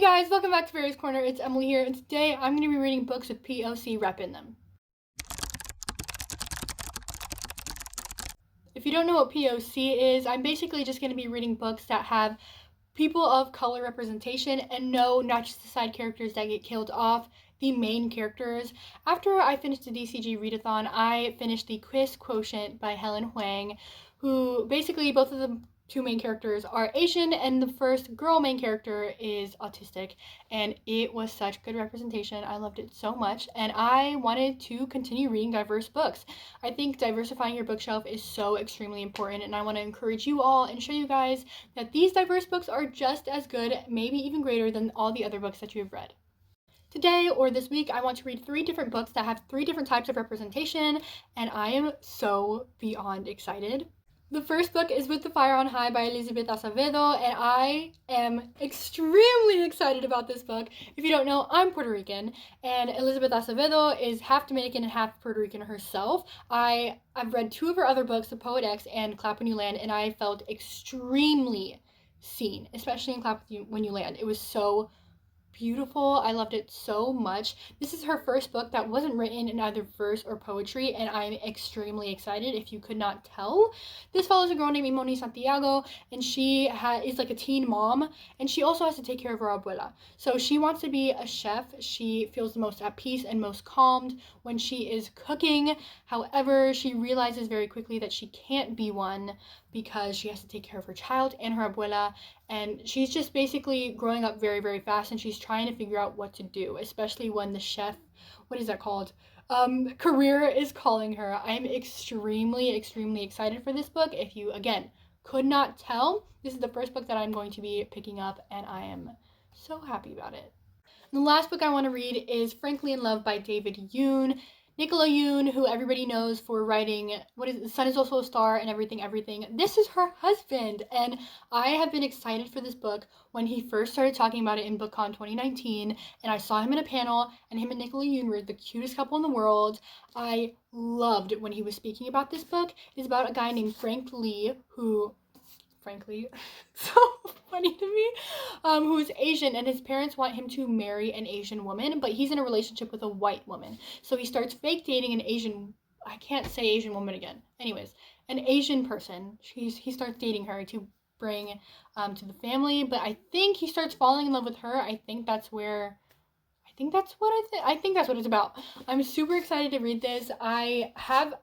guys, welcome back to Fairy's Corner. It's Emily here, and today I'm going to be reading books with POC rep in them. If you don't know what POC is, I'm basically just going to be reading books that have people of color representation, and no, not just the side characters that get killed off, the main characters. After I finished the DCG readathon, I finished the Quiz Quotient by Helen Huang, who basically both of the two main characters are Asian, and the first girl main character is autistic, and it was such good representation. I loved it so much, and I wanted to continue reading diverse books. I think diversifying your bookshelf is so extremely important, and I want to encourage you all and show you guys that these diverse books are just as good, maybe even greater than all the other books that you have read. Today, or this week, I want to read 3 different books that have 3 different types of representation, and I am so beyond excited. The first book is With the Fire on High by Elizabeth Acevedo, and I am extremely excited about this book. If you don't know, I'm Puerto Rican, and Elizabeth Acevedo is half Dominican and half Puerto Rican herself. I've read 2 of her other books, The Poet X and Clap When You Land, and I felt extremely seen, especially in Clap When You Land. It was so beautiful. I loved it so much. This is her first book that wasn't written in either verse or poetry, and I'm extremely excited if you could not tell. This follows a girl named Imoni Santiago, and she is like a teen mom, and she also has to take care of her abuela. So she wants to be a chef. She feels the most at peace and most calmed when she is cooking. However, she realizes very quickly that she can't be one because she has to take care of her child and her abuela, and she's just basically growing up very, very fast, and she's trying to figure out what to do, especially when the chef, what is that called? Career is calling her. I'm extremely, extremely excited for this book. If you, again, could not tell, this is the first book that I'm going to be picking up, and I am so happy about it. And the last book I want to read is Frankly in Love by David Yoon. Nicola Yoon, who everybody knows for writing The Sun Is Also a Star and Everything. This is her husband, and I have been excited for this book when he first started talking about it in BookCon 2019, and I saw him in a panel, and him and Nicola Yoon were the cutest couple in the world. I loved when he was speaking about this book. It's about a guy named Frank Lee, who, frankly, so funny to me, who is Asian, and his parents want him to marry an Asian woman, but he's in a relationship with a white woman. So he starts fake dating an Asian, I can't say Asian woman again. Anyways, an Asian person. He starts dating her to bring to the family, but I think he starts falling in love with her. I think that's what it's about. I'm super excited to read this. I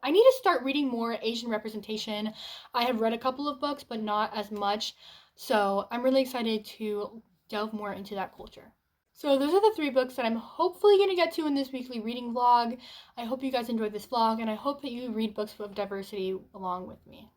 need to start reading more Asian representation. I have read a couple of books, but not as much. So I'm really excited to delve more into that culture. So those are the 3 books that I'm hopefully going to get to in this weekly reading vlog. I hope you guys enjoyed this vlog, and I hope that you read books of diversity along with me.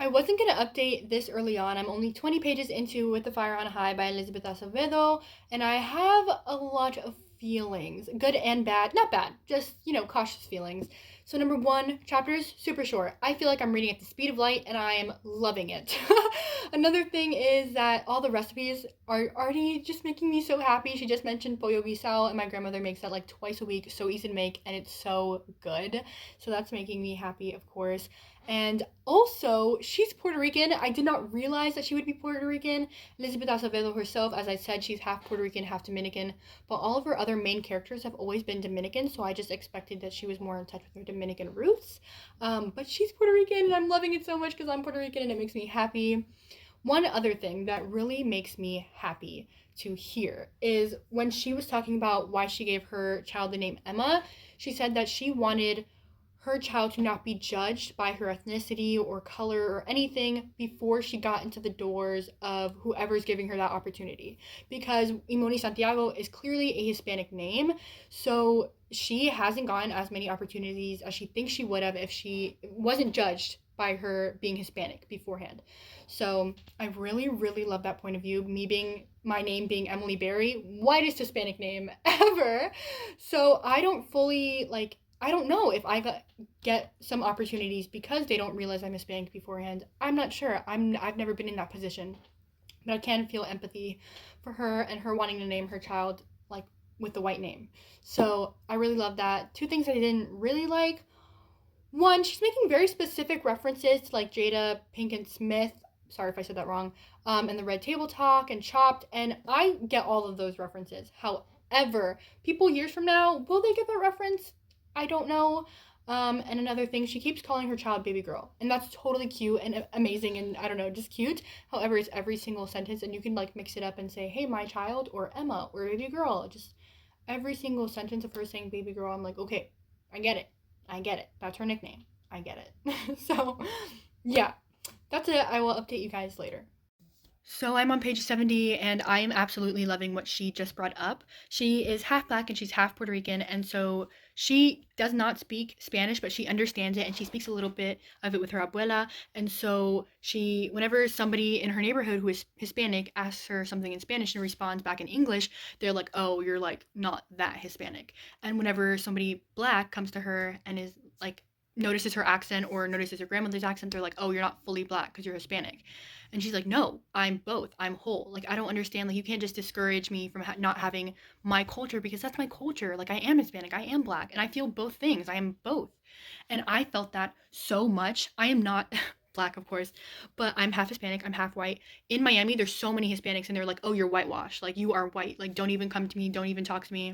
I wasn't going to update this early on. I'm only 20 pages into With the Fire on High by Elizabeth Acevedo, and I have a lot of feelings, good and bad. Not bad, just, cautious feelings. So number 1, chapters, super short. I feel like I'm reading at the speed of light, and I am loving it. Another thing is that all the recipes are already just making me so happy. She just mentioned pollo guisado, and my grandmother makes that like twice a week, so easy to make, and it's so good. So that's making me happy, of course. And also, she's Puerto Rican. I did not realize that she would be Puerto Rican. Elizabeth Acevedo herself, as I said, she's half Puerto Rican, half Dominican. But all of her other main characters have always been Dominican, so I just expected that she was more in touch with her Dominican roots. But she's Puerto Rican, and I'm loving it so much because I'm Puerto Rican, and it makes me happy. One other thing that really makes me happy to hear is when she was talking about why she gave her child the name Emma, she said that she wanted her child to not be judged by her ethnicity or color or anything before she got into the doors of whoever's giving her that opportunity. Because Imoni Santiago is clearly a Hispanic name, so she hasn't gotten as many opportunities as she thinks she would have if she wasn't judged by her being Hispanic beforehand. So I really, really love that point of view. My name being Emily Berry, whitest Hispanic name ever. So I don't know if I get some opportunities because they don't realize I'm Hispanic beforehand. I'm not sure. I've never been in that position. But I can feel empathy for her and her wanting to name her child like with the white name. So I really love that. 2 things I didn't really like. 1, she's making very specific references to like Jada Pinkett Smith. sorry if I said that wrong, and the Red Table Talk and Chopped, and I get all of those references. However, people years from now, will they get that reference? I don't know. And another thing, she keeps calling her child baby girl, and that's totally cute and amazing, and I don't know, just cute. However, it's every single sentence, and you can like mix it up and say, "Hey, my child," or "Emma," or "baby girl." Just every single sentence of her saying "baby girl," I'm like, okay, I get it, I get it. That's her nickname. I get it. So, yeah, that's it. I will update you guys later. So I'm on page 70 and I am absolutely loving what she just brought up. She is half black and she's half Puerto Rican, and so she does not speak Spanish, but she understands it and she speaks a little bit of it with her abuela. And so she, whenever somebody in her neighborhood who is Hispanic asks her something in Spanish and responds back in English, they're like, "Oh, you're like not that Hispanic." And whenever somebody black comes to her and is like, notices her accent or notices her grandmother's accent, they're like, "Oh, you're not fully black because you're Hispanic." And she's like, "No, I'm both. I'm whole. Like, I don't understand. Like, you can't just discourage me from not having my culture because that's my culture. Like, I am Hispanic, I am black, and I feel both things. I am both." And I felt that so much. I am not black, of course, but I'm half Hispanic, I'm half white. In Miami, there's so many Hispanics, and they're like, "Oh, you're whitewashed. Like, you are white. Like, don't even come to me. Don't even talk to me."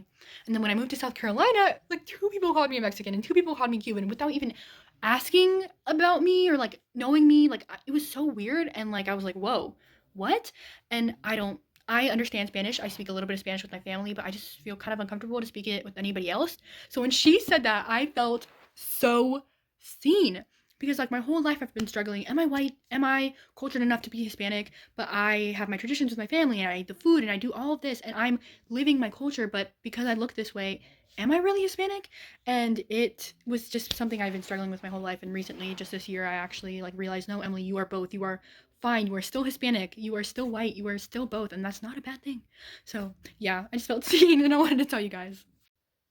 And then when I moved to South Carolina, like, two people called me a Mexican and two people called me Cuban without even asking about me or like knowing me. Like, it was so weird, and like I was like, "Whoa, what?" And I understand Spanish. I speak a little bit of Spanish with my family, but I just feel kind of uncomfortable to speak it with anybody else. So when she said that, I felt so seen because like my whole life I've been struggling. Am I white? Am I cultured enough to be Hispanic? But I have my traditions with my family and I eat the food and I do all of this and I'm living my culture, but because I look this way, am I really Hispanic? And it was just something I've been struggling with my whole life, and recently, just this year, I actually like realized, no, Emily, you are both. You are fine. You are still Hispanic. You are still white. You are still both, and that's not a bad thing. So yeah, I just felt seen, and I wanted to tell you guys.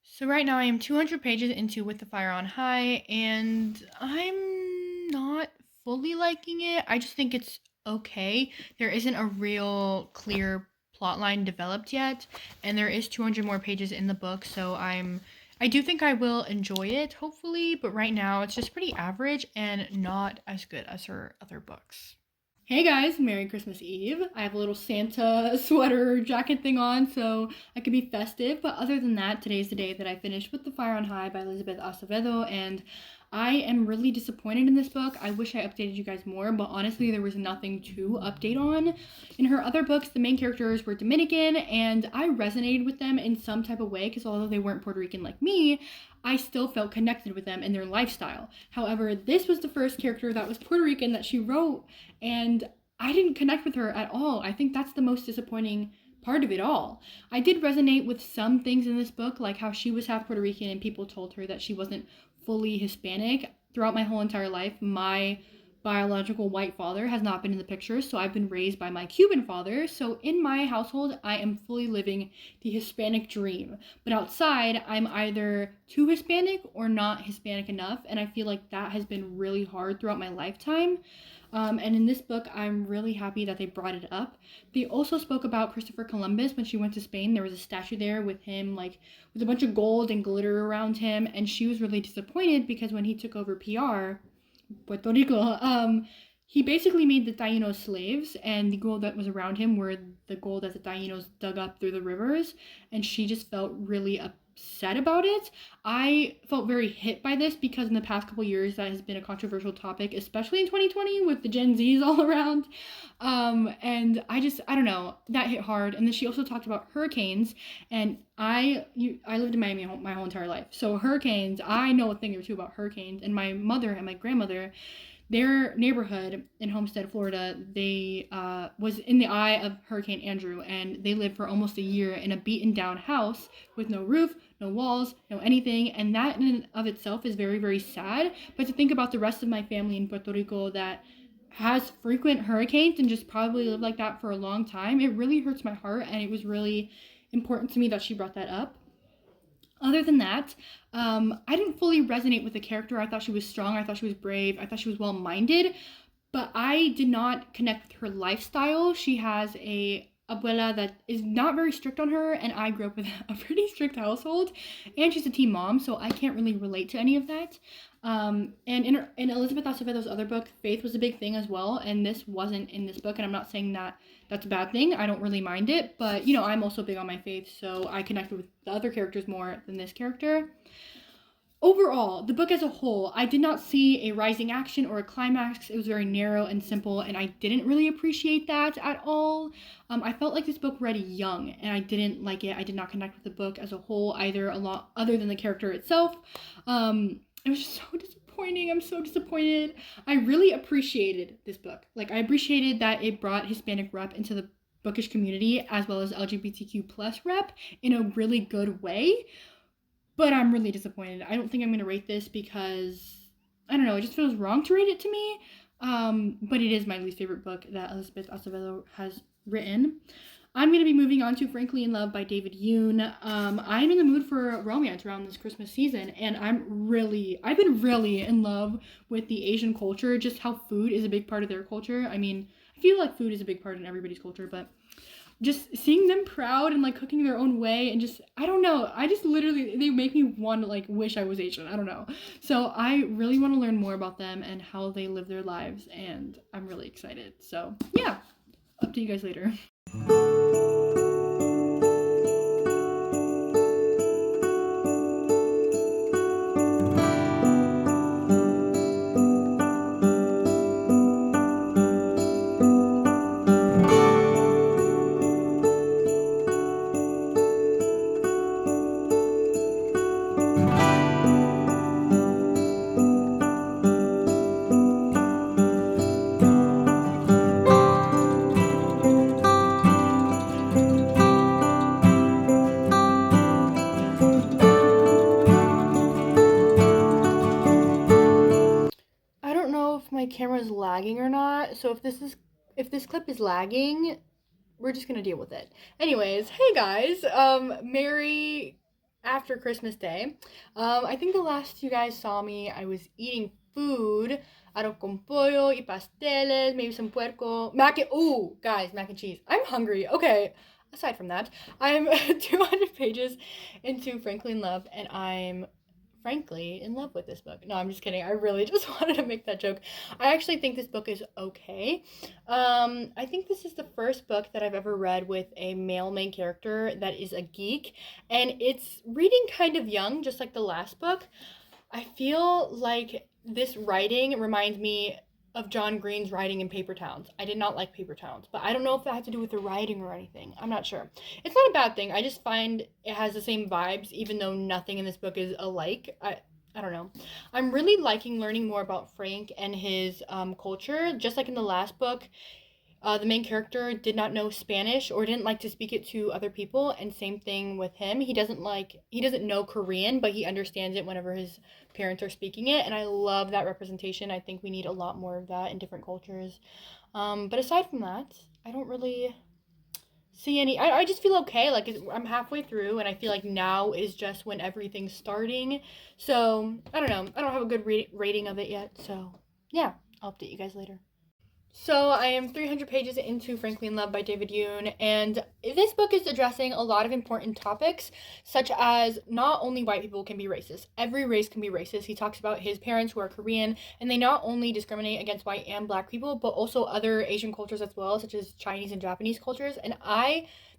So right now I am 200 pages into With the Fire on High, and I'm not fully liking it. I just think it's okay. There isn't a real clear plot line developed yet, and there is 200 more pages in the book, so I do think I will enjoy it, hopefully, but right now it's just pretty average and not as good as her other books. Hey guys, Merry Christmas Eve. I have a little Santa sweater jacket thing on so I could be festive, but other than that, today's the day that I finished With the Fire on High by Elizabeth Acevedo, and I am really disappointed in this book. I wish I updated you guys more, but honestly, there was nothing to update on. In her other books, the main characters were Dominican, and I resonated with them in some type of way because although they weren't Puerto Rican like me, I still felt connected with them and their lifestyle. However, this was the first character that was Puerto Rican that she wrote, and I didn't connect with her at all. I think that's the most disappointing part of it all. I did resonate with some things in this book, like how she was half Puerto Rican and people told her that she wasn't fully Hispanic. Throughout my whole entire life, my biological white father has not been in the picture, so I've been raised by my Cuban father. So in my household, I am fully living the Hispanic dream. But outside, I'm either too Hispanic or not Hispanic enough, and I feel like that has been really hard throughout my lifetime. And in this book, I'm really happy that they brought it up. They also spoke about Christopher Columbus when she went to Spain. There was a statue there with him, like, with a bunch of gold and glitter around him, and she was really disappointed because when he took over PR, Puerto Rico, he basically made the Tainos slaves, and the gold that was around him were the gold that the Tainos dug up through the rivers, and she just felt really upset about it. I felt very hit by this because in the past couple years that has been a controversial topic, especially in 2020 with the Gen Zs all around. And I don't know, that hit hard. And then she also talked about hurricanes, and I lived in Miami my whole entire life. So hurricanes, I know a thing or two about hurricanes, and my mother and my grandmother, their neighborhood in Homestead, Florida, they was in the eye of Hurricane Andrew, and they lived for almost a year in a beaten down house with no roof, no walls, no anything, and that in and of itself is very, very sad. But to think about the rest of my family in Puerto Rico that has frequent hurricanes and just probably lived like that for a long time, it really hurts my heart, and it was really important to me that she brought that up. Other than that, I didn't fully resonate with the character. I thought she was strong. I thought she was brave. I thought she was well-minded, but I did not connect with her lifestyle. She has a abuela that is not very strict on her, and I grew up with a pretty strict household, and she's a teen mom, so I can't really relate to any of that. And in Elizabeth Acevedo's other book, faith was a big thing as well, and this wasn't in this book, and I'm not saying that that's a bad thing. I don't really mind it, but, you know, I'm also big on my faith, so I connected with the other characters more than this character. Overall, the book as a whole, I did not see a rising action or a climax. It was very narrow and simple, and I didn't really appreciate that at all. I felt like this book read young, and I didn't like it. I did not connect with the book as a whole either, a lot other than the character itself. It was just so disappointing. I'm so disappointed. I really appreciated this book. Like, I appreciated that it brought Hispanic rep into the bookish community as well as LGBTQ plus rep in a really good way. But I'm really disappointed. I don't think I'm going to rate this because, I don't know, it just feels wrong to rate it to me. But it is my least favorite book that Elizabeth Acevedo has written. I'm going to be moving on to Frankly in Love by David Yoon. I'm in the mood for romance around this Christmas season, and I've been really in love with the Asian culture, just how food is a big part of their culture. I mean, I feel like food is a big part in everybody's culture, but just seeing them proud and like cooking their own way, and just, I don't know, I just literally, they make me want to like wish I was Asian. I don't know. So I really want to learn more about them and how they live their lives, and I'm really excited. So yeah, up to you guys later. I don't know if my camera's lagging or not, so if this clip is lagging, we're just gonna deal with it. Anyways, hey guys, Merry after Christmas Day. I think the last you guys saw me, I was eating food. Arroz con pollo y pasteles, maybe some puerco. Guys, mac and cheese. I'm hungry. Okay, aside from that, I'm 200 pages into Frankly in Love, and I'm frankly in love with this book. No, I'm just kidding. I really just wanted to make that joke. I actually think this book is okay. I think this is the first book that I've ever read with a male main character that is a geek, and it's reading kind of young, just like the last book. I feel like this writing reminds me of John Green's writing in Paper Towns. I did not like Paper Towns, but I don't know if that had to do with the writing or anything. I'm not sure. It's not a bad thing. I just find it has the same vibes, even though nothing in this book is alike. I don't know. I'm really liking learning more about Frank and his culture. Just like in the last book, the main character did not know Spanish or didn't like to speak it to other people, and same thing with him. He doesn't know Korean, but he understands it whenever his parents are speaking it, and I love that representation. I think we need a lot more of that in different cultures. But aside from that, I don't really see any. I just feel okay. Like I'm halfway through, and I feel like now is just when everything's starting. So I don't know. I don't have a good rating of it yet. So yeah, I'll update you guys later. So I am 300 pages into Frankly in Love by David Yoon, and this book is addressing a lot of important topics, such as not only white people can be racist, every race can be racist. He talks about his parents who are Korean, and they not only discriminate against white and black people, but also other Asian cultures as well, such as Chinese and Japanese cultures, and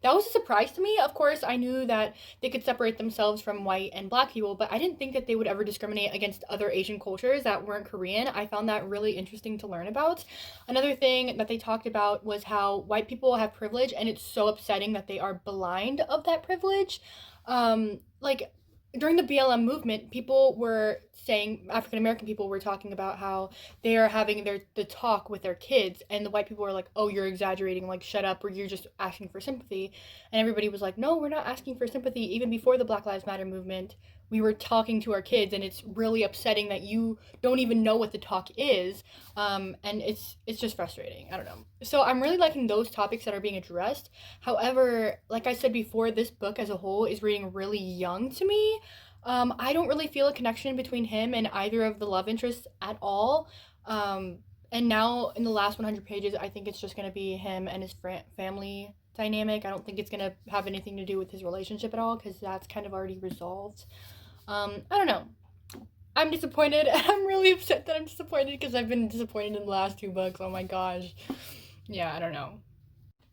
that was a surprise to me. Of course, I knew that they could separate themselves from white and black people, but I didn't think that they would ever discriminate against other Asian cultures that weren't Korean. I found that really interesting to learn about. Another thing that they talked about was how white people have privilege, and it's so upsetting that they are blind of that privilege. Like during the BLM movement, people were saying, African American people were talking about how they are having the talk with their kids, and the white people were like, "Oh, you're exaggerating, like shut up, or you're just asking for sympathy." And everybody was like, "No, we're not asking for sympathy. Even before the Black Lives Matter movement, we were talking to our kids, and it's really upsetting that you don't even know what the talk is." And it's just frustrating. I don't know. So I'm really liking those topics that are being addressed. However, like I said before, this book as a whole is reading really young to me. I don't really feel a connection between him and either of the love interests at all. And now in the last 100 pages, I think it's just going to be him and his family dynamic. I don't think it's gonna have anything to do with his relationship at all, because that's kind of already resolved. I don't know. I'm disappointed. I'm really upset that I'm disappointed because I've been disappointed in the last two books. Oh my gosh. Yeah, I don't know.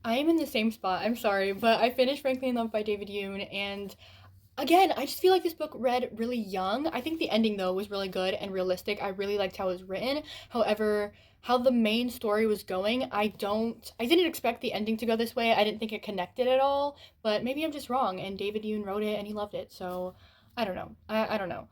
I am in the same spot. I'm sorry, but I finished Frankly in Love by David Yoon, and again, I just feel like this book read really young. I think the ending though was really good and realistic. I really liked how it was written. However, how the main story was going, I didn't expect the ending to go this way. I didn't think it connected at all, but maybe I'm just wrong and David Yoon wrote it and he loved it. So, I don't know. I don't know.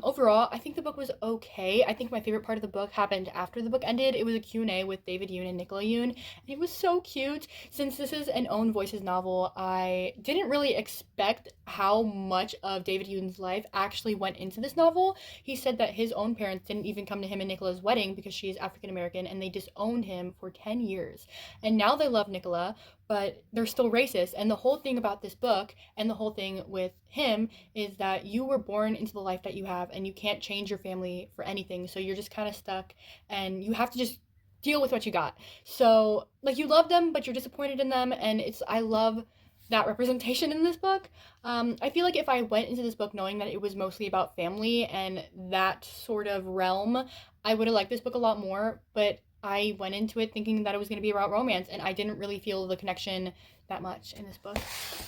Overall, I think the book was okay. I think my favorite part of the book happened after the book ended. It was a Q&A with David Yoon and Nicola Yoon, and it was so cute. Since this is an Own Voices novel, I didn't really expect how much of David Yoon's life actually went into this novel. He said that his own parents didn't even come to him and Nicola's wedding because she is African American, and they disowned him for 10 years. And now they love Nicola, but they're still racist. And the whole thing about this book and the whole thing with him is that you were born into the life that you have, and you can't change your family for anything. So you're just kind of stuck, and you have to just deal with what you got. So, like, you love them, but you're disappointed in them, and I love that representation in this book. I feel like if I went into this book knowing that it was mostly about family and that sort of realm, I would have liked this book a lot more, but I went into it thinking that it was going to be about romance, and I didn't really feel the connection that much in this book.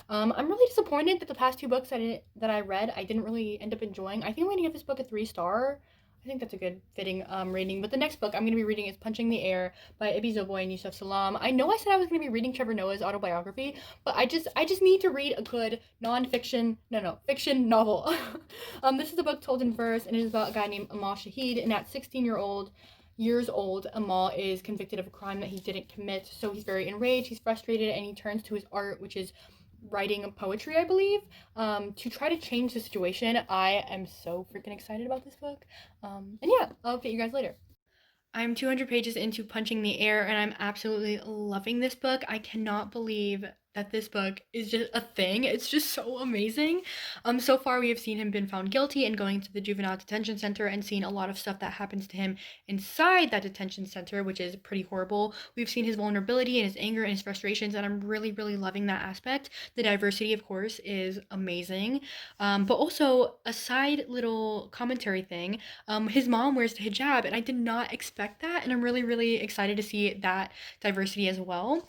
I'm really disappointed that the past two books that I read, I didn't really end up enjoying. I think I'm going to give this book a 3-star. I think that's a good fitting rating. But the next book I'm going to be reading is Punching the Air by Ibi Zoboi and Yusuf Salam. I know I said I was going to be reading Trevor Noah's autobiography, but I just need to read a good fiction novel. This is a book told in verse, and it is about a guy named Amal Shahid, and at 16 years old, Amal is convicted of a crime that he didn't commit. So he's very enraged, he's frustrated, and he turns to his art, which is writing poetry, I believe, to try to change the situation. I am so freaking excited about this book. And yeah, I'll update you guys later. I'm 200 pages into Punching the Air, and I'm absolutely loving this book. I cannot believe that this book is just a thing. It's just so amazing. So far we have seen him been found guilty and going to the juvenile detention center, and seen a lot of stuff that happens to him inside that detention center, which is pretty horrible. We've seen his vulnerability and his anger and his frustrations, and I'm really, really loving that aspect. The diversity, of course, is amazing. But also a side little commentary thing. His mom wears the hijab, and I did not expect that, and I'm really, really excited to see that diversity as well.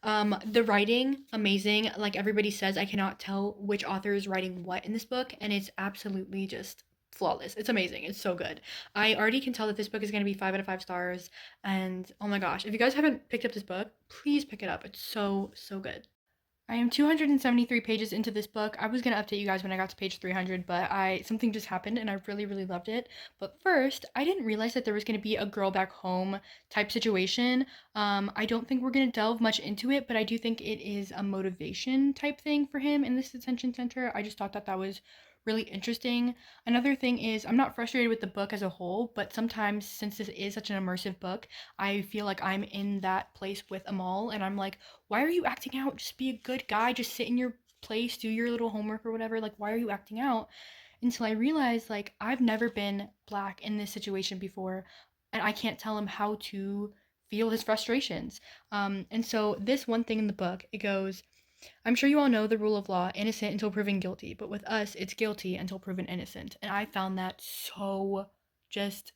The writing, amazing. Like everybody says, I cannot tell which author is writing what in this book, and it's absolutely just flawless. It's amazing. It's so good. I already can tell that this book is going to be 5 out of 5 stars, and oh my gosh, if you guys haven't picked up this book, please pick it up. It's so, so good. I am 273 pages into this book. I was going to update you guys when I got to page 300, but something just happened and I really, really loved it. But first, I didn't realize that there was going to be a girl back home type situation. I don't think we're going to delve much into it, but I do think it is a motivation type thing for him in this detention center. I just thought that was really interesting. Another thing is, I'm not frustrated with the book as a whole, but sometimes, since this is such an immersive book, I feel like I'm in that place with Amal, and I'm like, why are you acting out? Just be a good guy, just sit in your place, do your little homework or whatever. Like, why are you acting out? Until I realized, like, I've never been Black in this situation before, and I can't tell him how to feel his frustrations. And so this one thing in the book, it goes, I'm sure you all know the rule of law, innocent until proven guilty, but with us, it's guilty until proven innocent. And I found that so just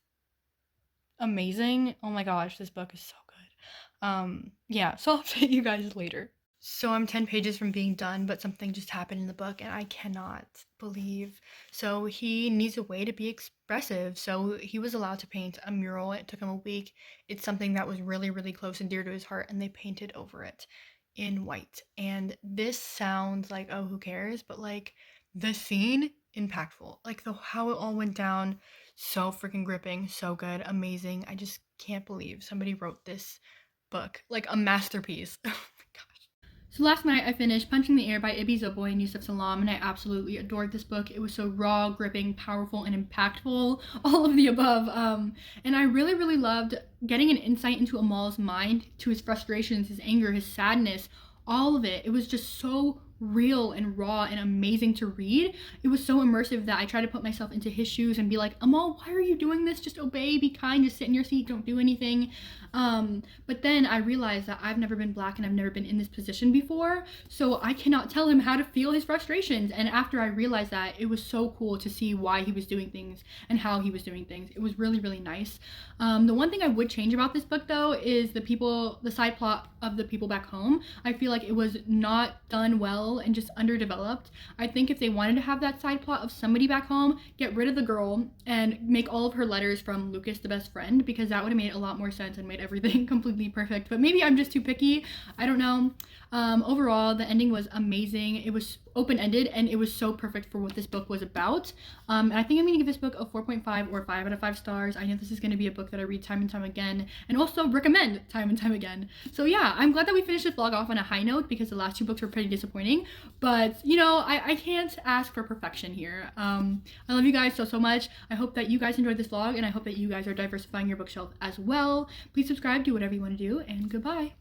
amazing. Oh my gosh, this book is so good. Yeah, so I'll update you guys later. So I'm 10 pages from being done, but something just happened in the book and I cannot believe. So he needs a way to be expressive. So he was allowed to paint a mural. It took him a week. It's something that was really, really close and dear to his heart, and they painted over it in white. And this sounds like, oh, who cares? But like the scene, impactful. Like how it all went down, so freaking gripping, so good, amazing. I just can't believe somebody wrote this book, like a masterpiece. Oh my gosh. So last night I finished Punching the Air by Ibi Zoboi and Yusuf Salam, and I absolutely adored this book. It was so raw, gripping, powerful, and impactful, all of the above. And I really, really loved getting an insight into Amal's mind, to his frustrations, his anger, his sadness, all of it. It was just so real and raw and amazing to read. It was so immersive that I tried to put myself into his shoes and be like, Amal, why are you doing this? Just obey, be kind, just sit in your seat, don't do anything. But then I realized that I've never been Black and I've never been in this position before, so I cannot tell him how to feel his frustrations. And after I realized that, it was so cool to see why he was doing things and how he was doing things. It was really, really nice. The one thing I would change about this book, though, is the side plot of the people back home. I feel like it was not done well and just underdeveloped. I think if they wanted to have that side plot of somebody back home, get rid of the girl and make all of her letters from Lucas, the best friend, because that would have made a lot more sense and made everything completely perfect. But maybe I'm just too picky. I don't know. Overall, the ending was amazing. It was open-ended and it was so perfect for what this book was about. And I think I'm going to give this book a 4.5 or 5 out of 5 stars. I know this is going to be a book that I read time and time again and also recommend time and time again. So yeah, I'm glad that we finished this vlog off on a high note because the last 2 books were pretty disappointing. But, you know, I can't ask for perfection here. I love you guys so much. I hope that you guys enjoyed this vlog and I hope that you guys are diversifying your bookshelf as well. Please subscribe, do whatever you want to do, and goodbye.